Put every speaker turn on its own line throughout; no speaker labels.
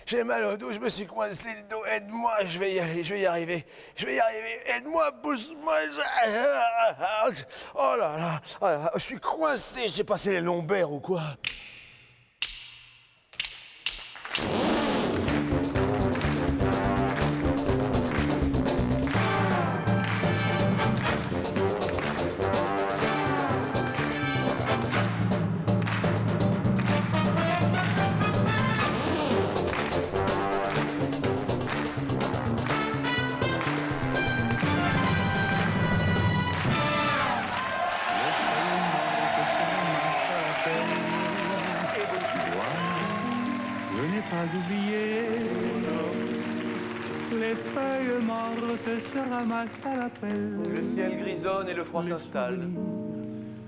J'ai mal au dos, je me suis coincé le dos. Aide-moi, je vais y arriver. Aide-moi, pousse-moi. Oh là là, je suis coincé, j'ai passé les lombaires ou quoi?
Je n'ai pas oublié les feuilles mortes se ramassent à la pelle.
Le ciel grisonne et le froid s'installe.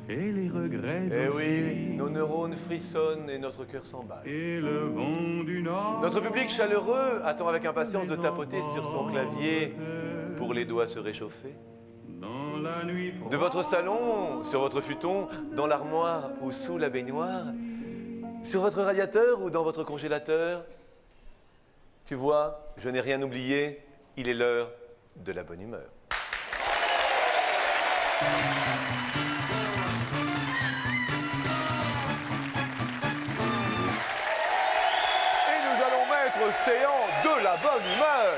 Et les regrets.
Eh oui, nos neurones frissonnent et notre cœur s'emballe.
Et le vent du nord.
Notre public chaleureux attend avec impatience de tapoter sur son clavier pour les doigts se réchauffer.
Dans la nuit
De votre salon, sur votre futon, dans l'armoire ou sous la baignoire, sur votre radiateur ou dans votre congélateur. Tu vois, je n'ai rien oublié, il est l'heure de la bonne humeur. Et nous allons mettre séant de la bonne humeur.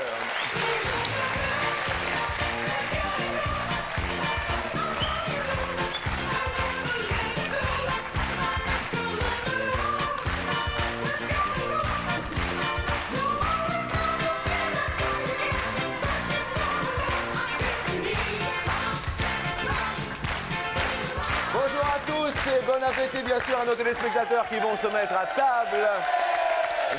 Bonjour à tous et bon appétit bien sûr à nos téléspectateurs qui vont se mettre à table.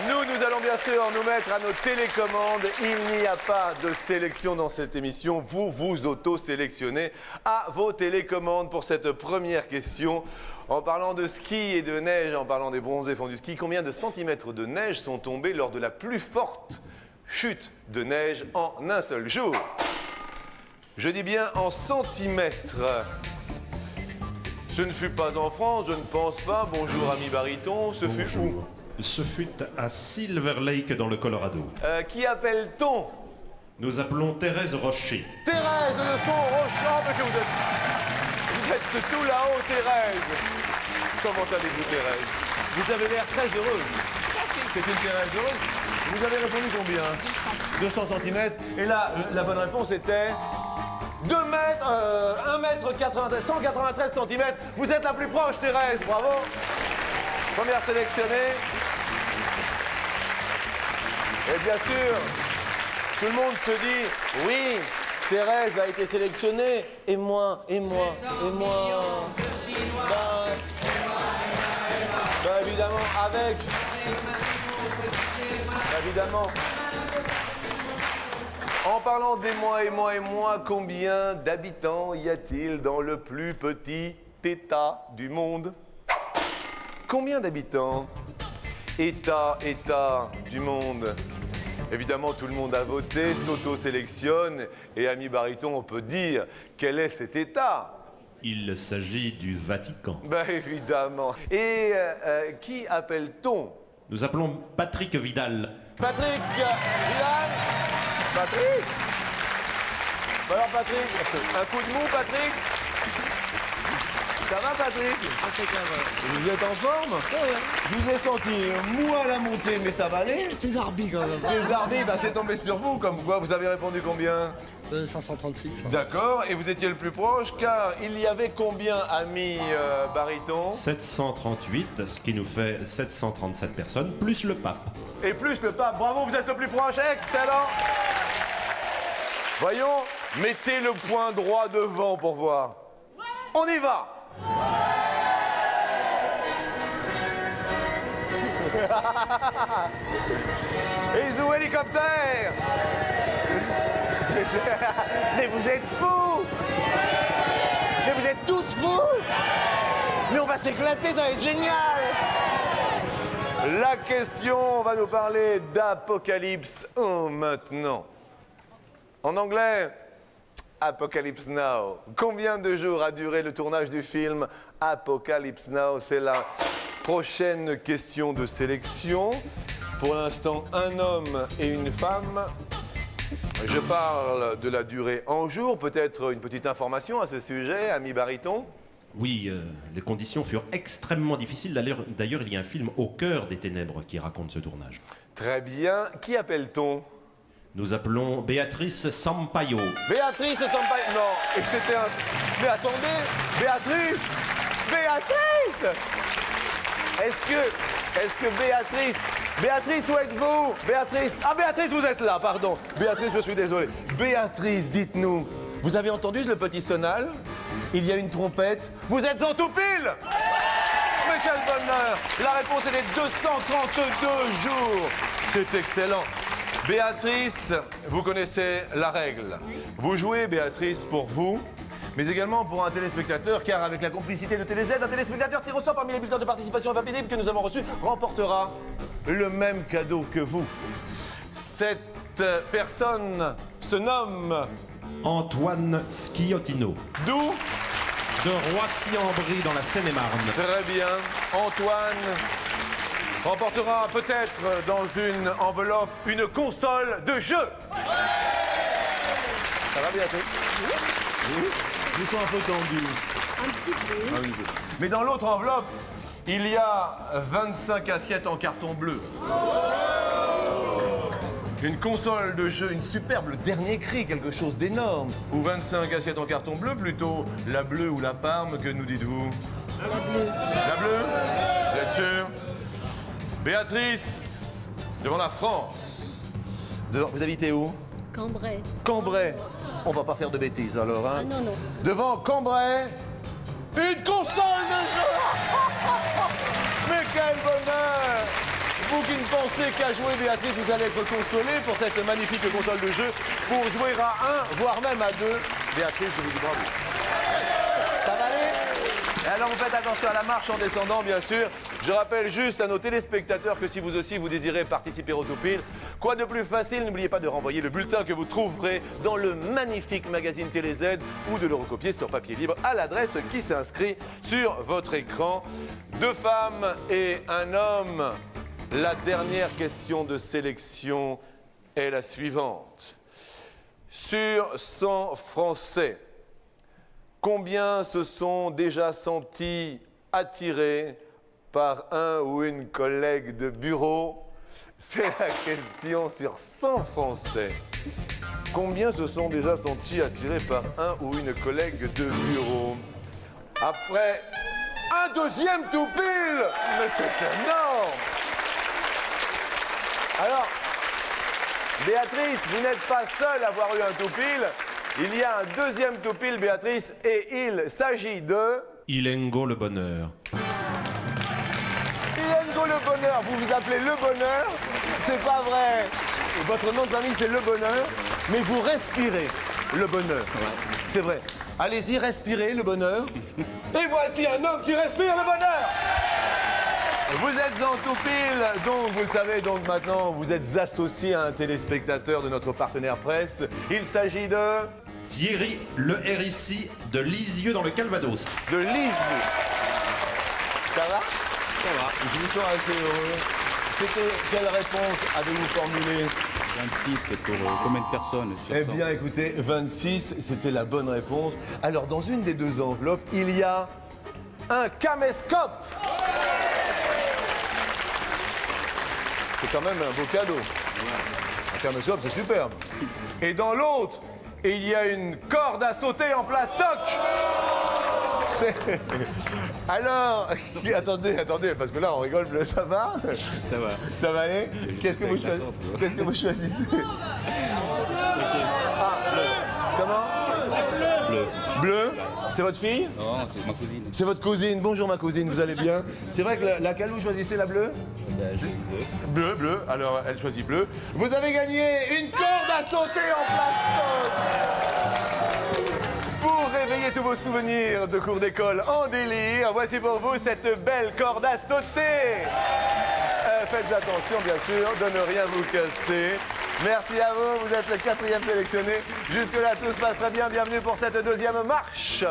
Nous allons bien sûr nous mettre à nos télécommandes. Il n'y a pas de sélection dans cette émission. Vous vous auto-sélectionnez à vos télécommandes pour cette première question. En parlant de ski et de neige, en parlant des bronzés fonds du ski, combien de centimètres de neige sont tombés lors de la plus forte chute de neige en un seul jour? Je dis bien en centimètres. Ce ne fut pas en France, je ne pense pas. Bonjour, ami baryton. Ce fut où?
Ce fut à Silver Lake dans le Colorado.
Qui appelle-t-on?
Nous appelons Thérèse Rocher.
Thérèse de son Rochant, mais que vous êtes tout là-haut, Thérèse. Comment allez-vous, Thérèse? Vous avez l'air très heureuse. C'est une Thérèse heureuse. Vous avez répondu combien? 200 cm. Et là, la bonne réponse était 2 mètres, 1 mètre 93, 193 cm. Vous êtes la plus proche, Thérèse. Bravo. Première sélectionnée. Et bien sûr, tout le monde se dit, oui, Thérèse a été sélectionnée. Et moi. Évidemment, avec. Évidemment. En parlant des mois, combien d'habitants y a-t-il dans le plus petit État du monde? Combien d'habitants? État du monde. Évidemment, tout le monde a voté, s'auto-sélectionne. Et ami baryton, on peut dire, quel est cet État?
Il s'agit du Vatican.
Ben évidemment. Et qui appelle-t-on?
Nous appelons Patrick Vidal.
Patrick Vidal? Patrick? Alors Patrick, un coup de mou Patrick? Ça va Patrick? Vous êtes en forme? Je vous ai senti mou à la montée, mais ça va aller?
César-Bi quand même.
César-Bi, bah, c'est tombé sur vous, comme quoi vous avez répondu combien?
536.
D'accord, et vous étiez le plus proche, car il y avait combien, ami baryton?
738, ce qui nous fait 737 personnes, plus le pape.
Et plus le pape, bravo, vous êtes le plus proche, excellent! Voyons, mettez le point droit devant pour voir. On y va! Isou hélicoptère! Mais vous êtes fous! Mais vous êtes tous fous! Mais on va s'éclater, ça va être génial! La question, on va nous parler d'Apocalypse maintenant. En anglais, Apocalypse Now. Combien de jours a duré le tournage du film Apocalypse Now? C'est la Prochaine question de sélection. Pour l'instant, un homme et une femme. Je parle de la durée en jours. Peut-être une petite information à ce sujet, ami baryton.
Oui, les conditions furent extrêmement difficiles. D'ailleurs, il y a un film Au cœur des ténèbres qui raconte ce tournage.
Très bien. Qui appelle-t-on?
Nous appelons Béatrice Sampaio.
Béatrice Sampaio. Non, et c'était un... Mais attendez, Béatrice. Est-ce que Béatrice... Béatrice, où êtes-vous? Béatrice. Ah, Béatrice, vous êtes là, pardon. Béatrice, je suis désolé. Béatrice, dites-nous, vous avez entendu le petit sonal? Il y a une trompette. Vous êtes en tout pile! Mais quel bonheur! La réponse est des 232 jours. C'est excellent. Béatrice, vous connaissez la règle. Vous jouez, Béatrice, pour vous, mais également pour un téléspectateur, car avec la complicité de TéléZ, un téléspectateur tiré au sort parmi les bulletins de participation invalidés que nous avons reçus remportera le même cadeau que vous. Cette personne se nomme...
Antoine Schiottino,
D'où?
de Roissy-en-Brie dans la Seine-et-Marne.
Très bien. Antoine remportera peut-être dans une enveloppe une console de jeu. Ça va, Béatrice? Oui. Ils sont un peu tendus. Un petit peu. Mais dans l'autre enveloppe, il y a 25 assiettes en carton bleu. Une console de jeu, une superbe, le dernier cri, quelque chose d'énorme. Ou 25 assiettes en carton bleu, plutôt la bleue ou la parme, que nous dites-vous? La bleue. La bleue? Vous êtes sûr? Béatrice, devant la France. Vous habitez où?
Cambrai.
Cambrai. On va pas faire de bêtises alors, hein?
Ah non, non.
Devant Cambrai, une console de jeu. Mais quel bonheur! Vous qui ne pensez qu'à jouer, Béatrice, vous allez être consolée pour cette magnifique console de jeu pour jouer à 1, voire même à 2. Béatrice, je vous dis bravo. Ça va aller? Et alors, vous faites attention à la marche en descendant, bien sûr. Je rappelle juste à nos téléspectateurs que si vous aussi vous désirez participer au Toupil, quoi de plus facile, n'oubliez pas de renvoyer le bulletin que vous trouverez dans le magnifique magazine TéléZ ou de le recopier sur papier libre à l'adresse qui s'inscrit sur votre écran. 2 femmes et un homme. La dernière question de sélection est la suivante. Sur 100 Français, combien se sont déjà sentis attirés par un ou une collègue de bureau? C'est la question sur 100 Français. Combien se sont déjà sentis attirés par un ou une collègue de bureau? Après un deuxième tout pile! Mais c'est énorme! Alors, Béatrice, vous n'êtes pas seule à avoir eu un tout pile. Il y a un deuxième tout pile, Béatrice, et il s'agit de...
Ilengo le bonheur.
Ilengo le bonheur. Vous vous appelez le bonheur? C'est pas vrai. Votre nom de famille, c'est le bonheur, mais vous respirez le bonheur. C'est vrai. Allez-y, respirez le bonheur. Et voici un homme qui respire le bonheur. Vous êtes en tout pile, donc vous le savez, donc maintenant vous êtes associé à un téléspectateur de notre partenaire presse. Il s'agit de
Thierry Le RICI de Lisieux dans le Calvados.
Lisieux. Ça va? Ça va. Je vous sens assez heureux. C'était quelle réponse avez-vous formulée?
26, c'est pour combien de personnes sur
Eh
100?
bien, écoutez, 26, c'était la bonne réponse. Alors, dans une des 2 enveloppes, il y a un caméscope. C'est quand même un beau cadeau. Un caméscope, c'est superbe. Et dans l'autre, il y a une corde à sauter en plastoc. Alors, attendez, parce que là, on rigole, ça va?
Ça va.
Ça va aller? Qu'est-ce que vous choisissez? Ah, bleu. Comment?
Bleu.
Bleu? C'est votre fille?
Non, c'est ma cousine.
C'est votre cousine. Bonjour ma cousine, vous allez bien? C'est vrai que laquelle vous choisissez, la bleue? Bleu, bleu. Alors, elle choisit bleu. Vous avez gagné une corde à sauter en plastoc! Pour réveiller tous vos souvenirs de cours d'école en délire, voici pour vous cette belle corde à sauter! Faites attention, bien sûr, de ne rien vous casser. Merci à vous, vous êtes le 4e sélectionné. Jusque-là, tout se passe très bien. Bienvenue pour cette 2e marche.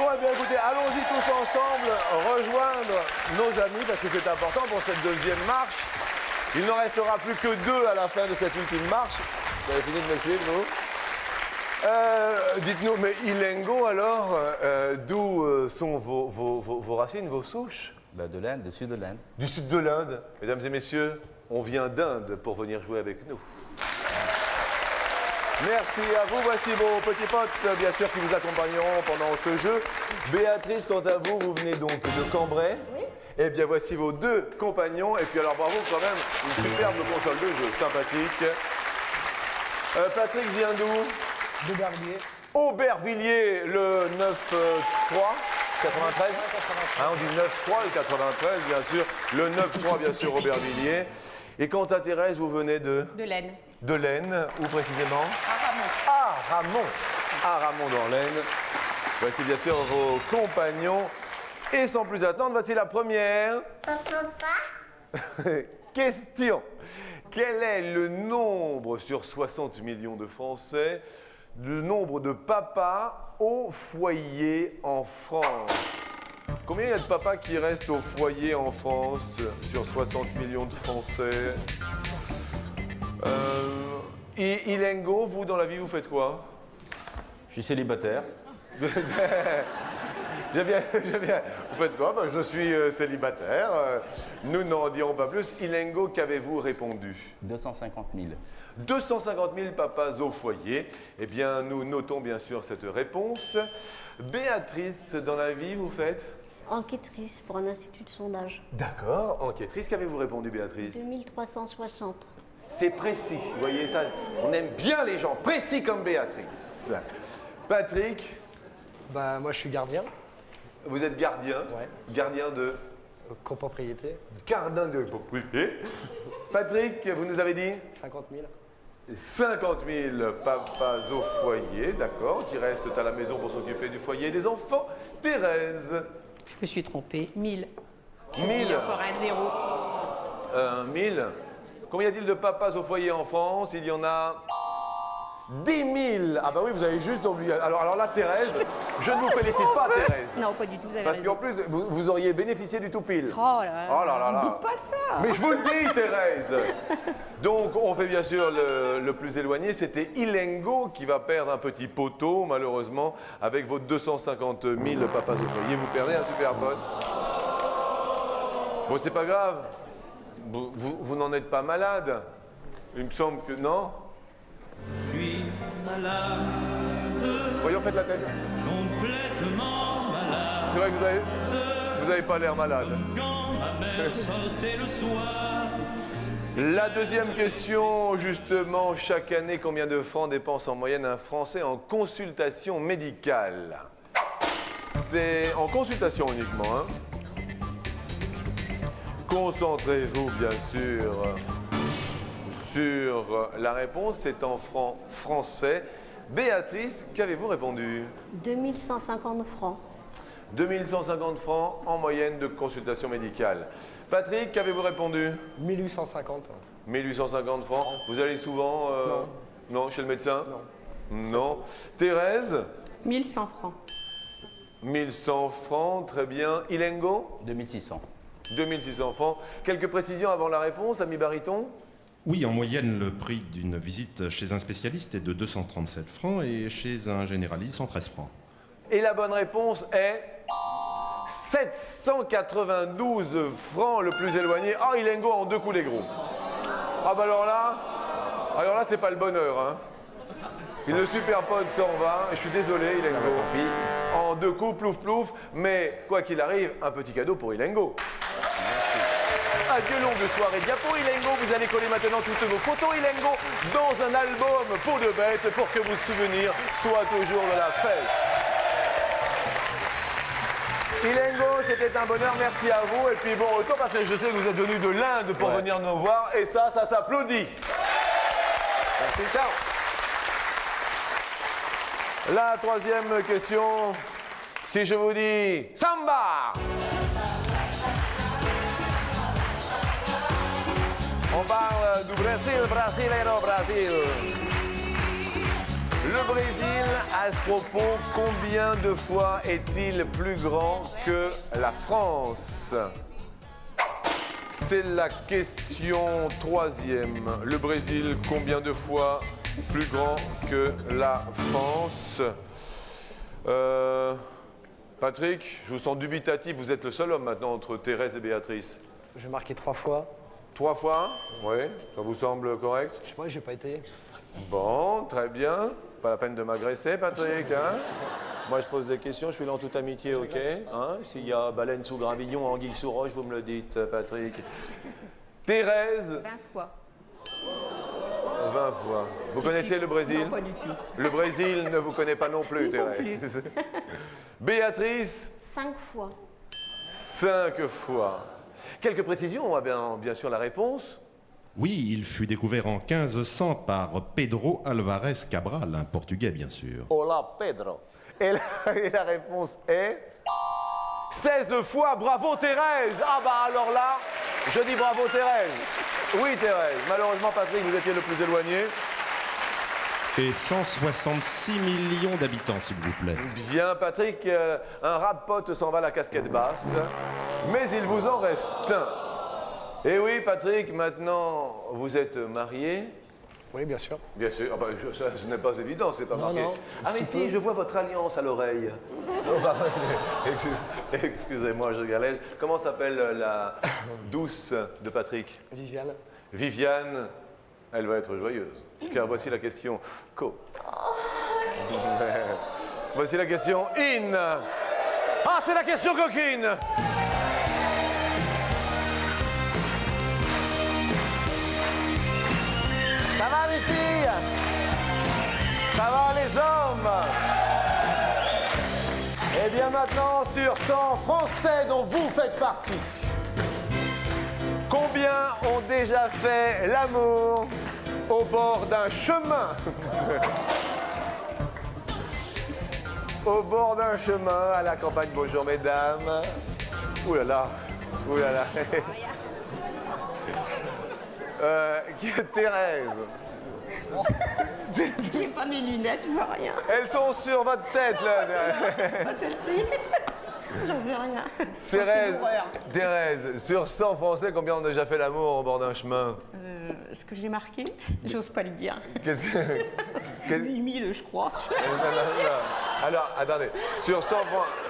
bon, eh bien écoutez, allons-y tous ensemble rejoindre nos amis parce que c'est important pour cette deuxième marche. Il n'en restera plus que 2 à la fin de cette ultime marche. Vous avez fini de me suivre, vous? Dites-nous, mais Ilengo alors, d'où sont vos racines, vos souches?
Bah, de l'Inde, du sud de l'Inde.
Du sud de l'Inde. Mesdames et messieurs, on vient d'Inde pour venir jouer avec nous. Merci à vous. Voici vos petits potes, bien sûr, qui vous accompagneront pendant ce jeu. Béatrice, quant à vous, vous venez donc de Cambrai. Oui. Eh bien, voici vos 2 compagnons. Et puis alors, bravo quand même, une superbe console de jeu, sympathique. Patrick vient d'où?
D'Aubervilliers.
Aubervilliers, le 9-3. 93 on dit 9-3 et 93, bien sûr. Le 9-3, bien sûr, Aubervilliers. Et quant à Thérèse, vous venez de?
De l'Aisne.
De l'Aisne, où précisément?
À Ramon.
À Ramon dans l'Aisne. Voici bien sûr vos compagnons. Et sans plus attendre, voici la première. Question. Quel est le nombre sur 60 millions de Français, le nombre de papas au foyer en France? Combien il y a de papas qui restent au foyer en France sur 60 millions de Français? Ilengo, vous dans la vie, vous faites quoi?
Je suis célibataire.
J'aime bien. Vous faites quoi? Je suis célibataire. Nous n'en dirons pas plus. Ilengo, qu'avez-vous répondu?
250 000.
250 000 papas au foyer. Eh bien, nous notons bien sûr cette réponse. Béatrice, dans la vie, vous faites?
Enquêtrice pour un institut de sondage.
D'accord, enquêtrice. Qu'avez-vous répondu, Béatrice?
2360.
C'est précis, vous voyez ça? On aime bien les gens précis comme Béatrice. Patrick?
Bah, moi, je suis gardien.
Vous êtes gardien?
Ouais.
Gardien de?
Copropriété.
Gardien de propriété. Patrick, vous nous avez dit?
50 000.
50 000 papas au foyer, d'accord, qui restent à la maison pour s'occuper du foyer et des enfants. Thérèse?
Je me suis trompée. 1000.
1000.
Il y a encore un 0.
1000. Combien y a-t-il de papas au foyer en France? Il y en a 10 000. Ah bah oui, vous avez juste oublié. Alors là, Thérèse, je ne vous félicite pas, Thérèse.
Non, pas du tout, vous avez
Parce
raison.
qu'en plus, vous auriez bénéficié du tout pile.
Oh là là.
Oh là là là.
Dites pas ça.
Mais je vous le dis, Thérèse. Donc, on fait bien sûr le plus éloigné. C'était Ilengo qui va perdre un petit poteau, malheureusement, avec vos 250 000 papas au foyer. Vous perdez un super pote. Bon, c'est pas grave. Vous n'en êtes pas malade. Il me semble que non.
Je suis malade,
Voyons, faites la tête.
complètement malade.
C'est vrai que vous avez pas l'air malade.
Quand ma mère sortait le soir,
La deuxième question, justement, chaque année, combien de francs dépense en moyenne un Français en consultation médicale? C'est en consultation uniquement, hein? Concentrez-vous, bien sûr, sur la réponse. C'est en francs français. Béatrice, qu'avez-vous répondu?
2150 francs.
2150 francs en moyenne de consultation médicale. Patrick, qu'avez-vous répondu?
1850.
1850 francs. Vous allez souvent non, chez le médecin?
Non.
Non. Thérèse?
1100 francs.
1100 francs, très bien. Ilengo?
2600.
2600 francs. Quelques précisions avant la réponse, ami Bariton?
Oui, en moyenne, le prix d'une visite chez un spécialiste est de 237 francs et chez un généraliste, 113 francs.
Et la bonne réponse est 792 francs, le plus éloigné. Ah, Ilengo en 2 coups les gros. Ah bah alors là, c'est pas le bonheur, hein. Et le super pote s'en va, je suis désolé, Ilengo. En 2 coups, plouf plouf, mais quoi qu'il arrive, un petit cadeau pour Ilengo. Adieu longue soirée diapo, Ilengo. Vous allez coller maintenant toutes vos photos, Ilengo, dans un album peau de bête pour que vos souvenirs soient toujours de la fête. Ilengo, c'était un bonheur, merci à vous. Et puis bon retour, parce que je sais que vous êtes venu de l'Inde pour venir nous voir. Et ça s'applaudit. Merci, ciao. La troisième question, si je vous dis samba. On parle du Brésil, brasileiro, Brasil. Le Brésil, à ce propos, combien de fois est-il plus grand que la France? C'est la question troisième. Le Brésil, combien de fois plus grand que la France? Patrick, je vous sens dubitatif. Vous êtes le seul homme maintenant entre Thérèse et Béatrice.
J'ai marqué 3 fois.
3 fois? Oui, ça vous semble correct?
Je sais pas, j'ai pas été.
Bon, très bien. Pas la peine de m'agresser, Patrick. Hein? Moi, je pose des questions, je suis là en toute amitié, ok? Hein? S'il y a baleine sous gravillon, anguille sous roche, vous me le dites, Patrick. Thérèse,
20 fois.
20 fois. Vous connaissez le Brésil?
Non, pas du tout.
Le Brésil ne vous connaît pas non plus, Thérèse. Béatrice,
5 fois.
5 fois. Quelques précisions, bien sûr la réponse.
Oui, il fut découvert en 1500 par Pedro Alvarez Cabral, un Portugais bien sûr.
Hola, Pedro. Et la réponse est 16 fois. Bravo, Thérèse. Ah bah alors là, je dis bravo, Thérèse. Oui, Thérèse. Malheureusement, Patrick, vous étiez le plus éloigné.
Et 166 millions d'habitants, s'il vous plaît.
Bien, Patrick, un rap-pote s'en va à la casquette basse. Mais il vous en reste un. Et oui, Patrick, maintenant, vous êtes marié.
Oui, bien sûr.
Bien sûr. Ah bah, ce n'est pas évident, c'est pas marqué.
non.
Ah mais
Si
si,
peu.
je vois votre alliance à l'oreille. Oh, bah, excusez-moi, je galère. Comment s'appelle la douce de Patrick?
Viviane.
Viviane, elle va être joyeuse. Car voici la question co. Voici la question in. Ah, c'est la question coquine. Ça va les filles? Ça va les hommes? Et bien maintenant, sur 100 Français dont vous faites partie, combien ont déjà fait l'amour au bord d'un chemin? Au bord d'un chemin à la campagne. Bonjour mesdames. Ouh là là. Ouh là là. Thérèse.
J'ai pas mes lunettes, je vois rien.
Elles sont sur votre tête là.
Pas celle-ci. J'en sais rien.
Thérèse,
C'est l'horreur.
Thérèse, sur 100 Français, combien ont déjà fait l'amour au bord d'un chemin?
Ce que j'ai marqué, j'ose pas le dire.
Qu'est-ce que... quel-
8000, je crois.
non. Alors, attendez. Sur 100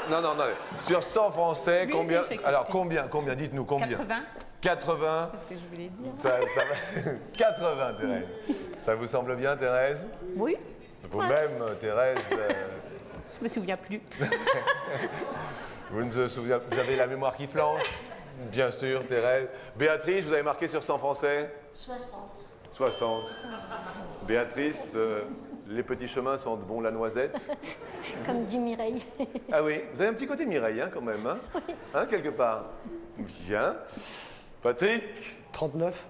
non. Sur 100 Français,
Oui,
combien...
oui, j'ai compris.
Alors, combien? Dites-nous combien?
80,
80.
c'est ce que je voulais dire.
Ça va. 80, Thérèse. Ça vous semble bien, Thérèse?
Oui,
Vous-même, Thérèse,
je me souviens plus.
vous avez la mémoire qui flanche? Bien sûr, Thérèse. Béatrice, vous avez marqué sur 100 Français?
60.
60. Béatrice, les petits chemins sont de bon la noisette.
Comme dit Mireille.
Ah oui, vous avez un petit côté Mireille, hein, quand même, hein? Hein, quelque part. Bien. Patrick,
39.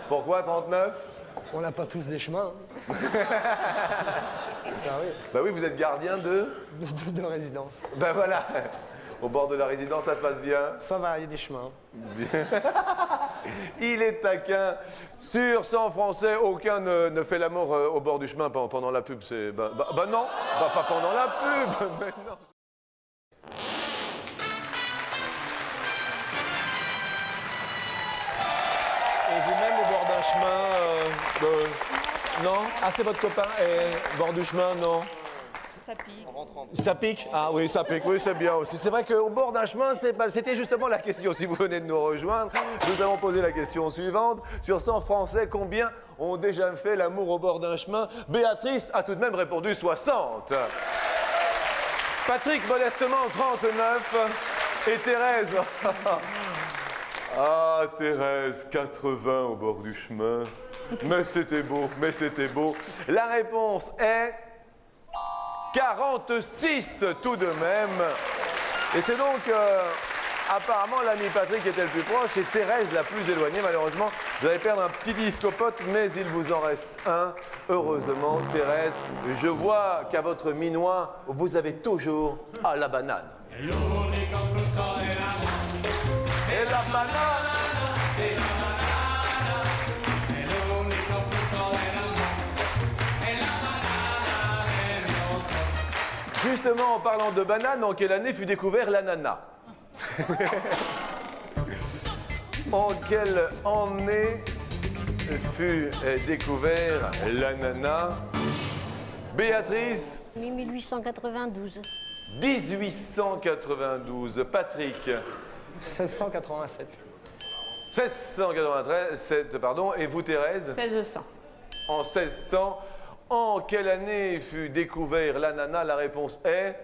pourquoi 39?
On n'a pas tous des chemins. Hein. Ah oui,
Bah oui, vous êtes gardien de...
de résidence.
Ben voilà. Au bord de la résidence, ça se passe bien.
Ça va, il y a des chemins.
Il est taquin. Sur 100 Français, aucun ne fait l'amour au bord du chemin pendant la pub. C'est bah non, bah, pas pendant la pub. Mais non. Et vous-même au bord d'un chemin, non? Ah, c'est votre copain. Et bord du chemin, non?
Ça pique.
Ça pique? Ah oui, ça pique, oui, c'est bien aussi. C'est vrai qu'au bord d'un chemin, c'était justement la question. Si vous venez de nous rejoindre, nous avons posé la question suivante. Sur 100 Français, combien ont déjà fait l'amour au bord d'un chemin? Béatrice a tout de même répondu 60. Patrick, modestement, 39. Et Thérèse... Ah, Thérèse, 80 au bord du chemin. Mais c'était beau, mais c'était beau. La réponse est... 46 tout de même. Et c'est donc apparemment l'ami Patrick était le plus proche et Thérèse la plus éloignée. Malheureusement, vous allez perdre un petit disque au pote, mais il vous en reste un. Heureusement, Thérèse, je vois qu'à votre minois, vous avez toujours la banane. Et la banane. Justement, en parlant de banane, en quelle année fut découvert l'ananas? En quelle année fut découvert l'ananas? Béatrice?
1892.
1892. Patrick?
1687.
1687, pardon. Et vous, Thérèse?
1600.
En 1600. En quelle année fut découvert l'ananas? La réponse est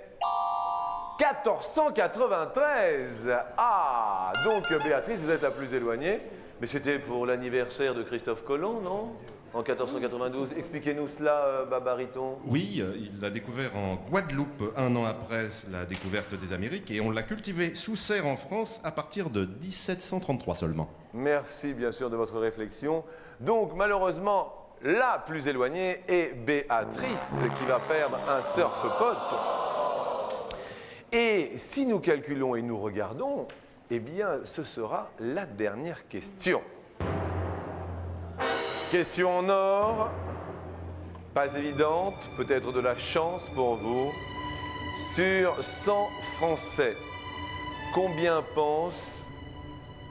1493. Ah, donc Béatrice, vous êtes la plus éloignée. Mais c'était pour l'anniversaire de Christophe Colomb, non? En 1492. Expliquez-nous cela, Babariton.
Oui, il l'a découvert en Guadeloupe un an après la découverte des Amériques et on l'a cultivé sous serre en France à partir de 1733 seulement.
Merci bien sûr de votre réflexion. Donc malheureusement, la plus éloignée est Béatrice qui va perdre un surf-pot. Et si nous calculons et nous regardons, eh bien ce sera la dernière question. Question en or, pas évidente, peut-être de la chance pour vous. Sur 100 Français, combien pensent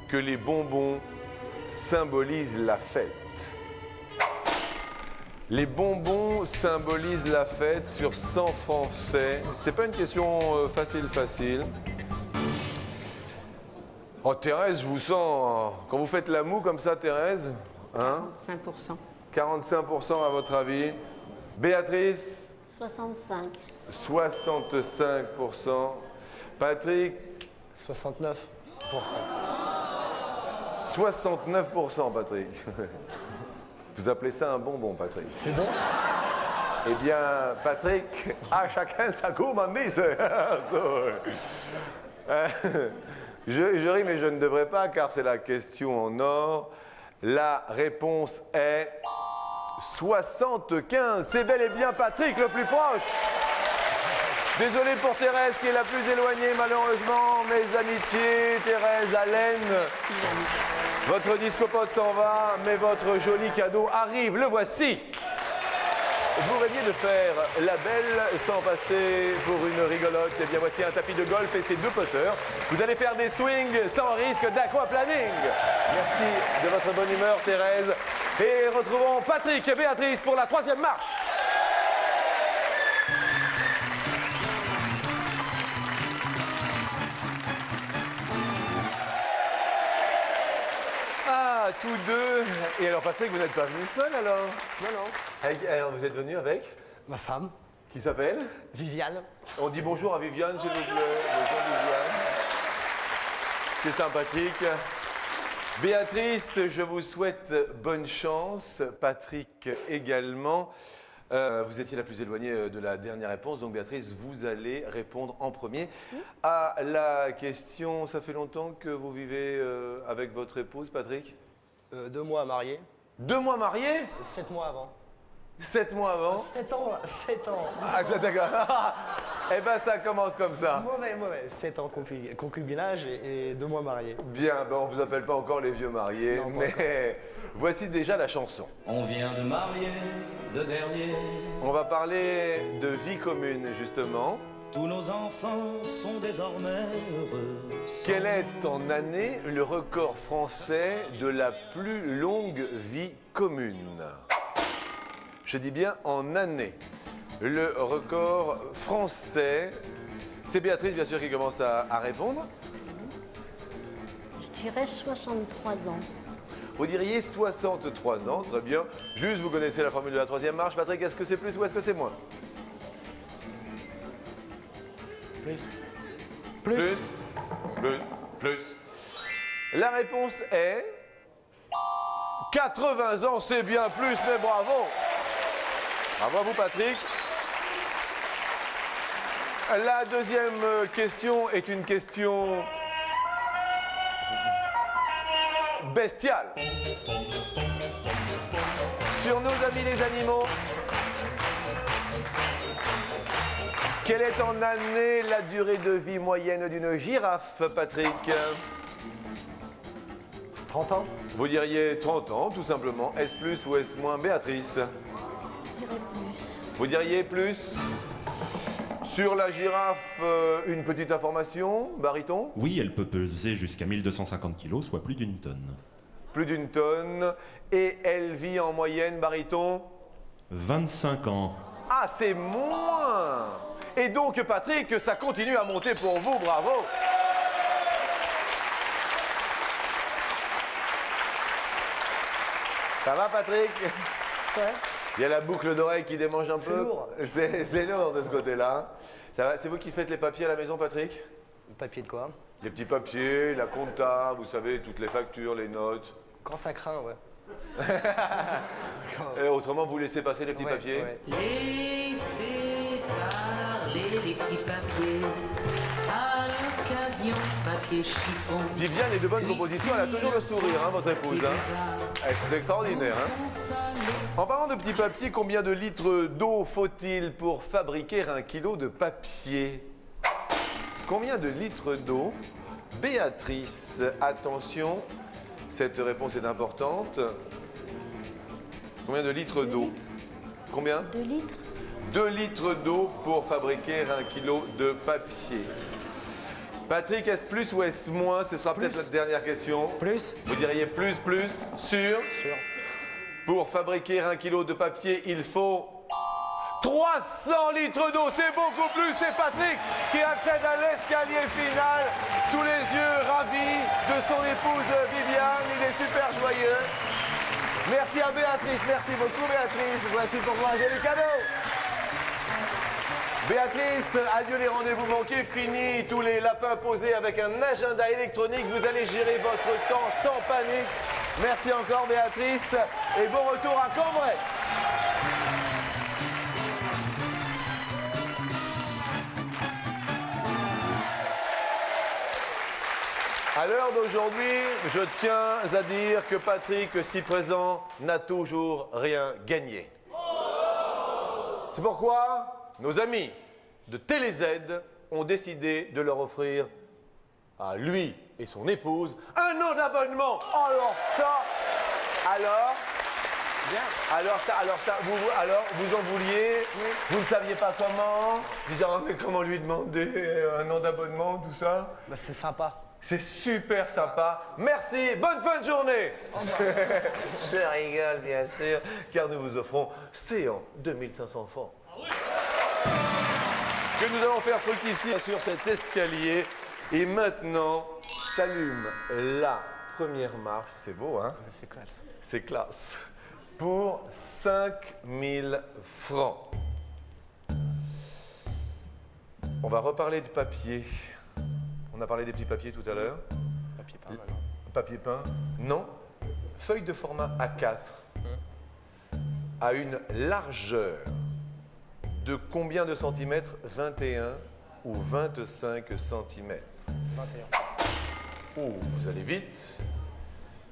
que les bonbons symbolisent la fête? Les bonbons symbolisent la fête sur 100 Français. C'est pas une question facile. Oh Thérèse, je vous sens, quand vous faites la moue comme ça, Thérèse, hein?
5%.
45% à votre avis. Béatrice?
65.
65%. Patrick?
69%.
69%, Patrick. Vous appelez ça un bonbon, Patrick?
C'est bon?
Eh bien, Patrick, à chacun sa gourmandise. Je ris, mais je ne devrais pas, car c'est la question en or. La réponse est 75. C'est bel et bien Patrick le plus proche. Désolé pour Thérèse qui est la plus éloignée, malheureusement. Mes amitiés, Thérèse, Alaine. Votre discopote s'en va, mais votre joli cadeau arrive. Le voici. Vous rêviez de faire la belle sans passer pour une rigolote. Eh bien, voici un tapis de golf et ses deux putters. Vous allez faire des swings sans risque d'aquaplaning. Merci de votre bonne humeur, Thérèse. Et retrouvons Patrick et Béatrice pour la troisième marche. Ah, tous deux. Et alors, Patrick, vous n'êtes pas venu seul, alors?
Non, non.
Alors, vous êtes venu avec?
Ma femme,
Qui s'appelle?
Viviane.
On dit bonjour à Viviane, s'il vous plaît. Bonjour, Viviane. C'est sympathique. Béatrice, je vous souhaite bonne chance. Patrick également. Vous étiez la plus éloignée de la dernière réponse, donc Béatrice, vous allez répondre en premier à la question. Ça fait longtemps que vous vivez avec votre épouse, Patrick?
2 mois mariés.
2 mois mariés?
7 mois avant.
7 mois avant?
7 ans, 7 ans.
Ah, d'accord. Eh ben, ça commence comme ça.
Mauvais. 7 ans concubinage et 2 mois mariés.
Bien, ben on vous appelle pas encore les vieux mariés,
Non, pas
mais voici déjà la chanson.
On vient de marier le dernier.
On va parler de vie commune, justement.
Tous nos enfants sont désormais heureux.
Quel est en année le record français de la plus longue vie commune? Je dis bien en année. Le record français, c'est Béatrice, bien sûr, qui commence à répondre.
Je dirais 63 ans.
Vous diriez 63 ans, très bien. Juste, vous connaissez la formule de la troisième marche. Patrick, est-ce que c'est plus ou est-ce que c'est moins?
Plus.
Plus. La réponse est 80 ans, c'est bien plus, mais bravo. Bravo à vous, Patrick. La deuxième question est une question bestiale. Sur nos amis les animaux, quelle est en année la durée de vie moyenne d'une girafe, Patrick?
30 ans.
Vous diriez 30 ans, tout simplement. Est-ce plus ou est-ce moins, Béatrice?
Je dirais plus.
Vous diriez plus? Sur la girafe, une petite information, baryton.
Oui, elle peut peser jusqu'à 1250 kg, soit plus d'une tonne.
Plus d'une tonne. Et elle vit en moyenne, baryton.
25 ans.
Ah, c'est moins. Et donc, Patrick, ça continue à monter pour vous, bravo. Ça va, Patrick?
Ouais.
Il y a la boucle d'oreille qui démange un peu.
C'est lourd.
C'est lourd de ce côté-là. Ça va? C'est vous qui faites les papiers à la maison, Patrick?
Le papier de quoi?
Les petits papiers, la compta, vous savez, toutes les factures, les notes.
Quand ça craint, ouais.
Et autrement, vous laissez passer les petits
Ouais,
papiers?
ouais.
Laissez parler les petits papiers, à l'occasion, papier chiffon.
Viviane est de bonne composition, elle a toujours le sourire, hein, votre épouse. Hein. C'est extraordinaire. Hein. En parlant de petits papiers, combien de litres d'eau faut-il pour fabriquer 1 kilo de papier? Combien de litres d'eau? Béatrice, attention, cette réponse est importante. Combien de litres d'eau? Combien?
2 litres.
2 litres d'eau pour fabriquer 1 kilo de papier. Patrick, est-ce plus ou est-ce moins? Ce sera peut-être la dernière question.
Plus?
Vous diriez plus, sûr?
Sûr.
Pour fabriquer 1 kilo de papier, il faut 300 litres d'eau. C'est beaucoup plus. C'est Patrick qui accède à l'escalier final sous les yeux ravis de son épouse Viviane. Il est super joyeux. Merci à Béatrice. Merci beaucoup, Béatrice. Voici pour moi, j'ai le cadeau. Béatrice, adieu les rendez-vous manqués, fini tous les lapins posés avec un agenda électronique. Vous allez gérer votre temps sans panique. Merci encore Béatrice et bon retour à Cambrai. À l'heure d'aujourd'hui, je tiens à dire que Patrick, si présent, n'a toujours rien gagné. C'est pourquoi nos amis de TéléZ ont décidé de leur offrir à lui et son épouse un an d'abonnement. Alors ça, vous en vouliez, vous ne saviez pas comment. Vous dites, mais comment lui demander un an d'abonnement, tout ça?
Bah, c'est sympa.
C'est super sympa. Merci, bonne fin de journée. Je rigole, bien sûr, car nous vous offrons Céan 2500 francs. Que nous allons faire fructifier sur cet escalier. Et maintenant, s'allume la première marche. C'est beau, hein?
C'est classe.
C'est classe. Pour 5000 francs. On va reparler de papier. On a parlé des petits papiers tout à l'heure.
Papier peint maintenant.
Papier peint? Non. Feuille de format A4 a une largeur de combien de centimètres? 21 ou 25 centimètres?
21.
Oh, vous allez vite.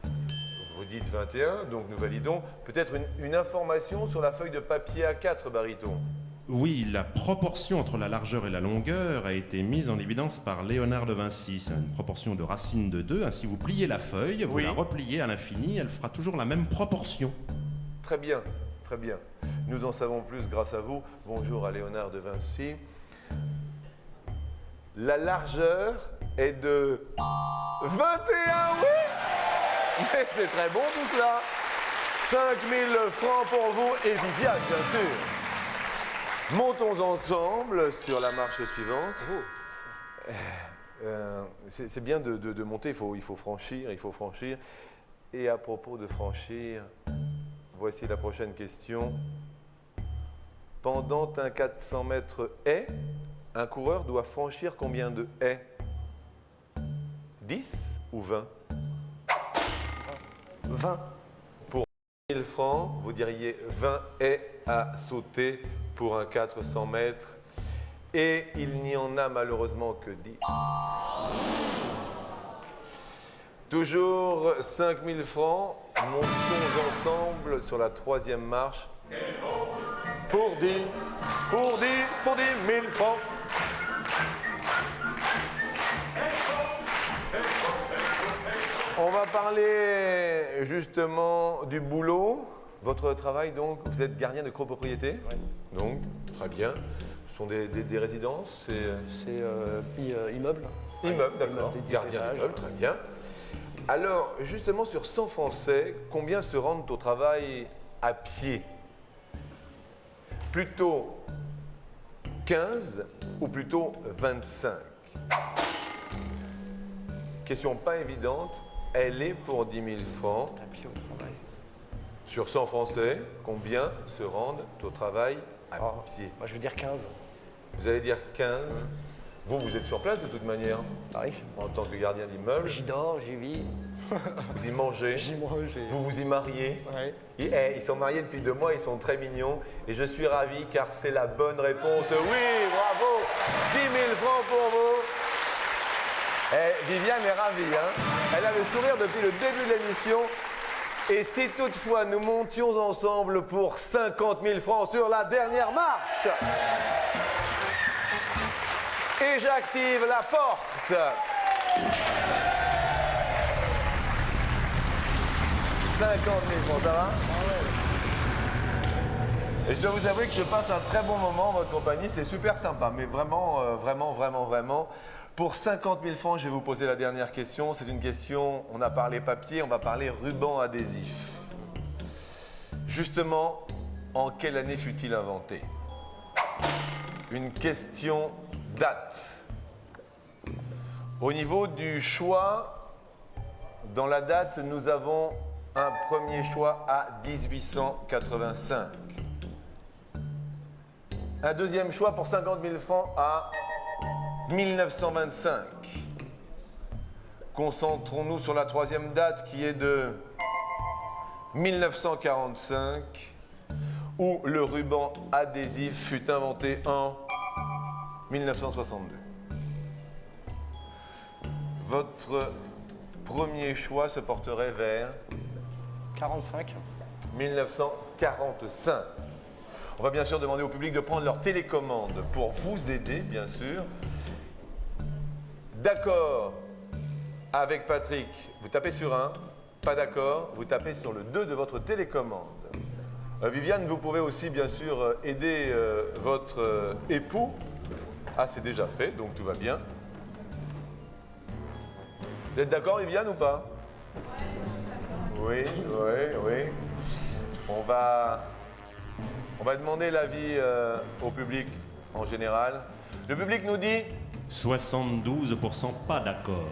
Vous dites 21, donc nous validons. Peut-être une information sur la feuille de papier A4, baryton.
Oui, la proportion entre la largeur et la longueur a été mise en évidence par Léonard de Vinci. C'est une proportion de racine de 2. Ainsi, vous pliez la feuille, vous
Oui.
la repliez à l'infini, elle fera toujours la même proportion.
Très bien, très bien. Nous en savons plus grâce à vous. Bonjour à Léonard de Vinci. La largeur est de 21, oui. Mais c'est très bon tout cela. 5000 francs pour vous et Viviane, bien sûr. Montons ensemble sur la marche suivante. C'est bien de monter, il faut franchir. Et à propos de franchir, voici la prochaine question. Pendant un 400 mètres haies, un coureur doit franchir combien de haies? 10 ou 20?
20.
Pour 1000 francs, vous diriez 20 haies à sauter pour un 400 mètres. Et il n'y en a malheureusement que 10. Toujours 5000 francs. Montons ensemble sur la troisième marche. Pour 10 000 francs. On va parler justement du boulot. Votre travail, donc, vous êtes gardien de copropriété?
Oui.
Donc, très bien. Ce sont des résidences,
C'est immeuble.
immeubles, d'accord.
Immeuble des 10
Gardien
étages.
d'immeuble, très bien. Alors, justement, sur 100 Français, combien se rendent au travail à pied? Plutôt 15 ou plutôt 25? Question pas évidente, elle est pour 10 000 francs.
À pied au travail.
Sur 100 Français, combien se rendent au travail à
Oh,
pied?
moi, je veux dire 15.
Vous allez dire 15. Vous êtes sur place de toute manière,
Paris.
en tant que gardien d'immeuble.
J'y dors, j'y vis.
Vous y mangez.
J'y mange.
Vous vous y mariez.
Ouais.
Ils sont mariés depuis 2 mois, ils sont très mignons. Et je suis ravi car c'est la bonne réponse. Oui, bravo. 10 000 francs pour vous. Viviane est ravie. Hein. Elle a le sourire depuis le début de l'émission. Et si toutefois nous montions ensemble pour 50 000 francs sur la dernière marche. Et j'active la porte. 50 000 francs, ça va? Et je dois vous avouer que je passe un très bon moment en votre compagnie, c'est super sympa, mais vraiment, vraiment. Pour 50 000 francs, je vais vous poser la dernière question. C'est une question, on a parlé papier, on va parler ruban adhésif. Justement, en quelle année fut-il inventé? Une question date. Au niveau du choix, dans la date, nous avons un premier choix à 1885. Un deuxième choix pour 50 000 francs à 1925. Concentrons-nous sur la troisième date qui est de 1945, où le ruban adhésif fut inventé en 1962. Votre premier choix se porterait vers
45.
1945. On va bien sûr demander au public de prendre leur télécommande pour vous aider, bien sûr. D'accord avec Patrick, vous tapez sur 1. Pas d'accord, vous tapez sur le 2 de votre télécommande. Viviane, vous pouvez aussi, bien sûr, aider votre époux. Ah, c'est déjà fait, donc tout va bien. Vous êtes d'accord, Viviane, ou pas? Oui. On va demander l'avis au public en général. Le public nous dit
72% pas d'accord.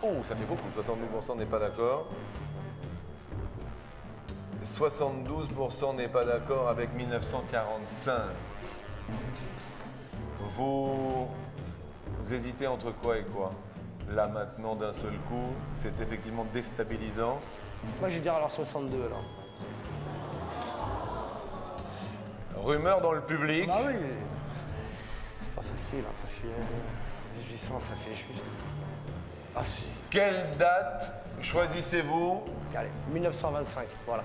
Oh, ça fait beaucoup, 72% n'est pas d'accord. 72% n'est pas d'accord avec 1945. Vous hésitez entre quoi et quoi? Là, maintenant, d'un seul coup, c'est effectivement déstabilisant.
Moi, je vais dire alors 62 alors.
Rumeur dans le public.
Bah oui. C'est pas facile, hein, parce que 1800, ça fait juste. Ah si.
Quelle date choisissez-vous?
Allez, 1925, voilà.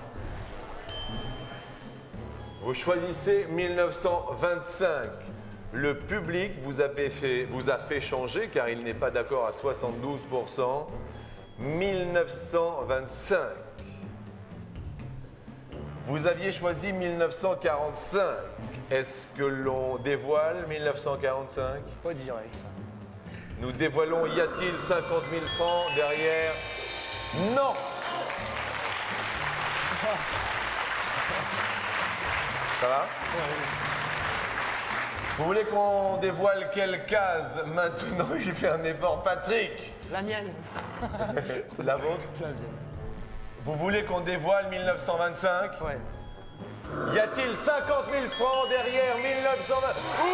Vous choisissez 1925. Le public vous a fait changer car il n'est pas d'accord à 72%. 1925. Vous aviez choisi 1945. Est-ce que l'on dévoile 1945?
Pas direct.
Nous dévoilons, y a-t-il 50 000 francs derrière? Non! Ça va? Vous voulez qu'on dévoile quelle case maintenant? Il fait un effort, Patrick.
La mienne.
La vôtre?
La mienne.
Vous voulez qu'on dévoile 1925?
Ouais.
Y a-t-il 50 000 francs derrière 1920? Oui!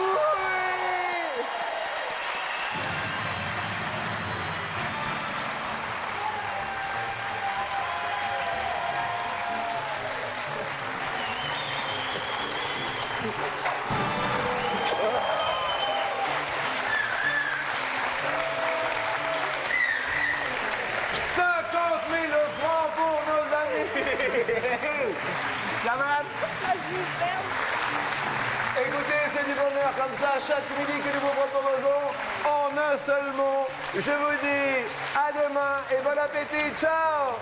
Camarades, écoutez, c'est du bonheur comme ça chaque midi que nous vous proposons en un seul mot. Je vous dis à demain et bon appétit. Ciao!